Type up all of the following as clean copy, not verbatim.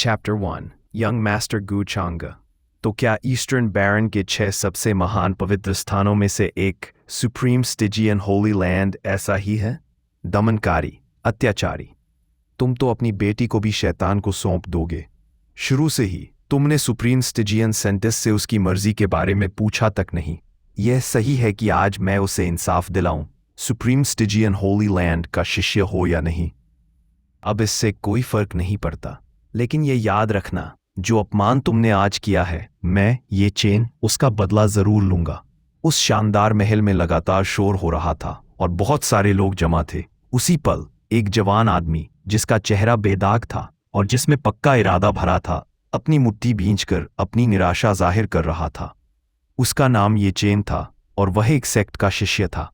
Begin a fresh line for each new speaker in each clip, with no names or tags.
Chapter 1 young master गु चांगा। तो क्या ईस्टर्न बैरन के 6 सबसे महान पवित्र स्थानों में से एक सुप्रीम स्टिजियन होली लैंड ऐसा ही है? दमनकारी, अत्याचारी, तुम तो अपनी बेटी को भी शैतान को सौंप दोगे। शुरू से ही तुमने सुप्रीम स्टिजियन सेंटिस से उसकी मर्जी के बारे में पूछा तक नहीं। यह सही है कि आज मैं उसे इंसाफ दिलाऊं, सुप्रीम स्टिजियन होली लैंड का शिष्य हो या नहीं। अब इससे कोई फर्क नहीं पड़ता, लेकिन ये याद रखना, जो अपमान तुमने आज किया है, मैं ये चेन उसका बदला जरूर लूंगा। उस शानदार महल में लगातार शोर हो रहा था और बहुत सारे लोग जमा थे। उसी पल एक जवान आदमी, जिसका चेहरा बेदाग था और जिसमें पक्का इरादा भरा था, अपनी मुट्ठी भींचकर अपनी निराशा जाहिर कर रहा था। उसका नाम ये चेन था और वह एक सेक्ट का शिष्य था।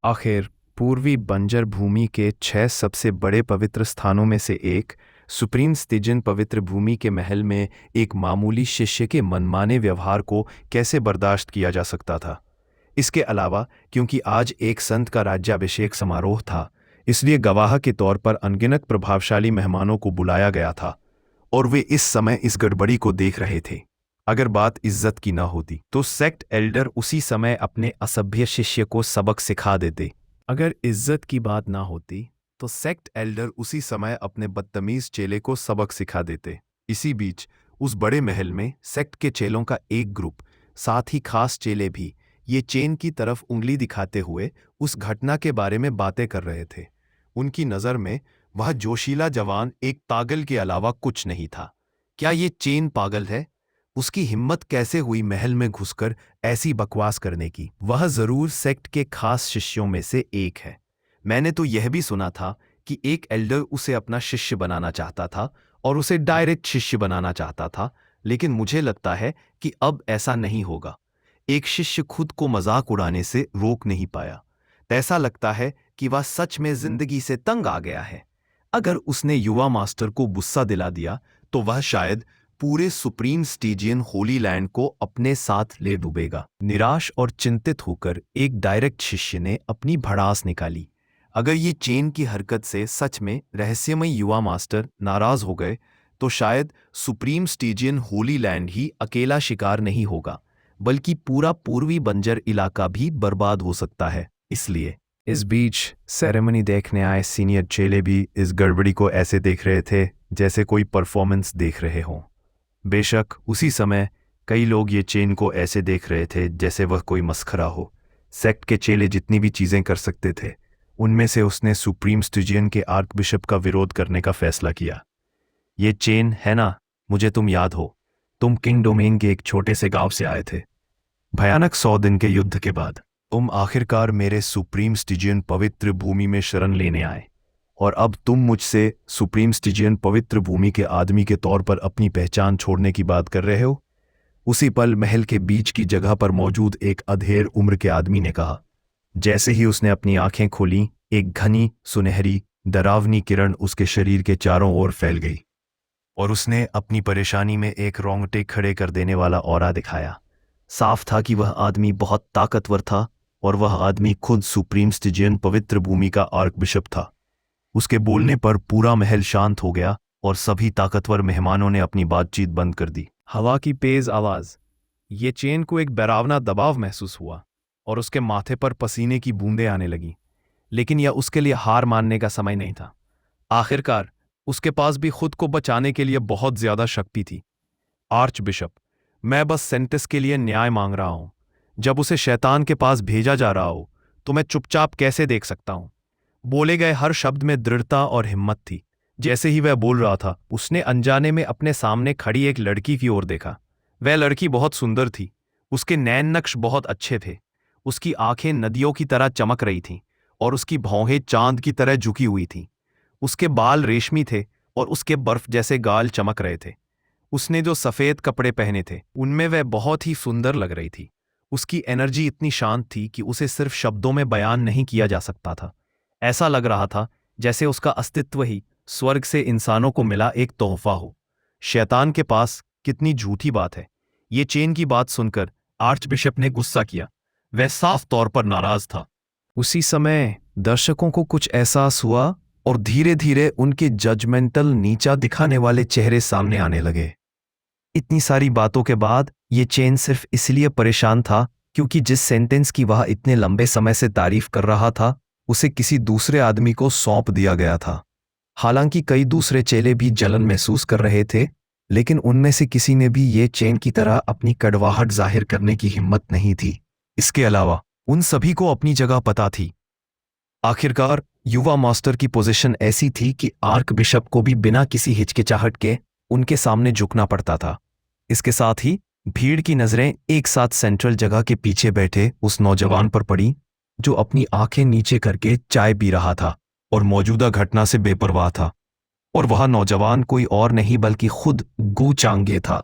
आखिर पूर्वी बंजर भूमि के 6 सबसे बड़े पवित्र स्थानों में से एक सुप्रीम स्टिजियन पवित्र भूमि के महल में एक मामूली शिष्य के मनमाने व्यवहार को कैसे बर्दाश्त किया जा सकता था? इसके अलावा, क्योंकि आज एक संत का राज्याभिषेक समारोह था, इसलिए गवाह के तौर पर अनगिनत प्रभावशाली मेहमानों को बुलाया गया था और वे इस समय इस गड़बड़ी को देख रहे थे। अगर बात इज्जत की ना होती तो सेक्ट एल्डर उसी समय अपने असभ्य शिष्य को सबक सिखा देते। अगर इज्जत की बात ना होती तो सेक्ट एल्डर उसी समय अपने बदतमीज चेले को सबक सिखा देते। इसी बीच उस बड़े महल में सेक्ट के चेलों का एक ग्रुप, साथ ही खास चेले भी, ये चेन की तरफ उंगली दिखाते हुए उस घटना के बारे में बातें कर रहे थे। उनकी नज़र में वह जोशीला जवान एक पागल के अलावा कुछ नहीं था। क्या ये चेन पागल है? उसकी हिम्मत कैसे हुई महल में घुसकर ऐसी बकवास करने की? वह जरूर सेक्ट के खास शिष्यों में से एक है। मैंने तो यह भी सुना था कि एक एल्डर उसे अपना शिष्य बनाना चाहता था और उसे डायरेक्ट शिष्य बनाना चाहता था, लेकिन मुझे लगता है कि अब ऐसा नहीं होगा। एक शिष्य खुद को मजाक उड़ाने से रोक नहीं पाया। ऐसा लगता है कि वह सच में जिंदगी से तंग आ गया है। अगर उसने युवा मास्टर को गुस्सा दिला दिया तो वह शायद पूरे सुप्रीम स्टिजियन होली लैंड को अपने साथ ले डूबेगा। निराश और चिंतित होकर एक डायरेक्ट शिष्य ने अपनी भड़ास निकाली। अगर ये चेन की हरकत से सच में रहस्यमय युवा मास्टर नाराज हो गए तो शायद सुप्रीम स्टिजियन होली लैंड ही अकेला शिकार नहीं होगा, बल्कि पूरा पूर्वी बंजर इलाका भी बर्बाद हो सकता है। इसलिए इस बीच सेरेमनी देखने आए सीनियर चेले भी इस गड़बड़ी को ऐसे देख रहे थे जैसे कोई परफॉर्मेंस देख रहे हों। बेशक उसी समय कई लोग ये चेन को ऐसे देख रहे थे जैसे वह कोई मस्खरा हो। सेक्ट के चेले जितनी भी चीजें कर सकते थे, उनमें से उसने सुप्रीम स्टिजियन के आर्क बिशप का विरोध करने का फैसला किया। ये चेन है ना, मुझे तुम याद हो, तुम किंग डोमेन के एक छोटे से गांव से आए थे। भयानक 100 दिन के युद्ध के बाद तुम आखिरकार मेरे सुप्रीम स्टिजियन पवित्र भूमि में शरण लेने आए, और अब तुम मुझसे सुप्रीम स्टिजियन पवित्र भूमि के आदमी के तौर पर अपनी पहचान छोड़ने की बात कर रहे हो? उसी पल महल के बीच की जगह पर मौजूद एक अधेड़ उम्र के आदमी ने कहा। जैसे ही उसने अपनी आंखें खोली, एक घनी, सुनहरी, डरावनी किरण उसके शरीर के चारों ओर फैल गई और उसने अपनी परेशानी में एक रोंगटे खड़े कर देने वाला ऑरा दिखाया। साफ था कि वह आदमी बहुत ताकतवर था और वह आदमी खुद सुप्रीम स्टिजियन पवित्र भूमि का आर्क बिशप था। उसके बोलने पर पूरा महल शांत हो गया और सभी ताकतवर मेहमानों ने अपनी बातचीत बंद कर दी। हवा की तेज आवाज, ये चेन को एक डरावना दबाव महसूस हुआ और उसके माथे पर पसीने की बूंदें आने लगीं। लेकिन यह उसके लिए हार मानने का समय नहीं था। आखिरकार उसके पास भी खुद को बचाने के लिए बहुत ज्यादा शक्ति थी। आर्च बिशप, मैं बस सेंटिस के लिए न्याय मांग रहा हूं। जब उसे शैतान के पास भेजा जा रहा हो तो मैं चुपचाप कैसे देख सकता हूं? बोले गए हर शब्द में दृढ़ता और हिम्मत थी। जैसे ही वह बोल रहा था, उसने अनजाने में अपने सामने खड़ी एक लड़की की ओर देखा। वह लड़की बहुत सुंदर थी। उसके नैन नक्श बहुत अच्छे थे। उसकी आंखें नदियों की तरह चमक रही थीं और उसकी भौहें चांद की तरह झुकी हुई थीं। उसके बाल रेशमी थे और उसके बर्फ जैसे गाल चमक रहे थे। उसने जो सफ़ेद कपड़े पहने थे, उनमें वह बहुत ही सुंदर लग रही थी। उसकी एनर्जी इतनी शांत थी कि उसे सिर्फ शब्दों में बयान नहीं किया जा सकता था। ऐसा लग रहा था जैसे उसका अस्तित्व ही स्वर्ग से इंसानों को मिला एक तोहफा हो। शैतान के पास कितनी झूठी बात है। ये चेन की बात सुनकर आर्चबिशप ने गुस्सा किया। वह साफ तौर पर नाराज था। उसी समय दर्शकों को कुछ एहसास हुआ और धीरे धीरे उनके जजमेंटल नीचा दिखाने वाले चेहरे सामने आने लगे। इतनी सारी बातों के बाद ये चेन सिर्फ इसलिए परेशान था क्योंकि जिस सेंटेंस की वह इतने लंबे समय से तारीफ कर रहा था उसे किसी दूसरे आदमी को सौंप दिया गया था। हालांकि कई दूसरे चेले भी जलन महसूस कर रहे थे, लेकिन उनमें से किसी ने भी ये चेन की तरह अपनी कड़वाहट जाहिर करने की हिम्मत नहीं थी। इसके अलावा उन सभी को अपनी जगह पता थी। आखिरकार युवा मास्टर की पोजीशन ऐसी थी कि आर्क बिशप को भी बिना किसी हिचकिचाहट के उनके सामने झुकना पड़ता था। इसके साथ ही भीड़ की नजरें एक साथ सेंट्रल जगह के पीछे बैठे उस नौजवान पर पड़ी जो अपनी आंखें नीचे करके चाय पी रहा था और मौजूदा घटना से बेपरवाह था। और वह नौजवान कोई और नहीं बल्कि खुद गू चांगे था।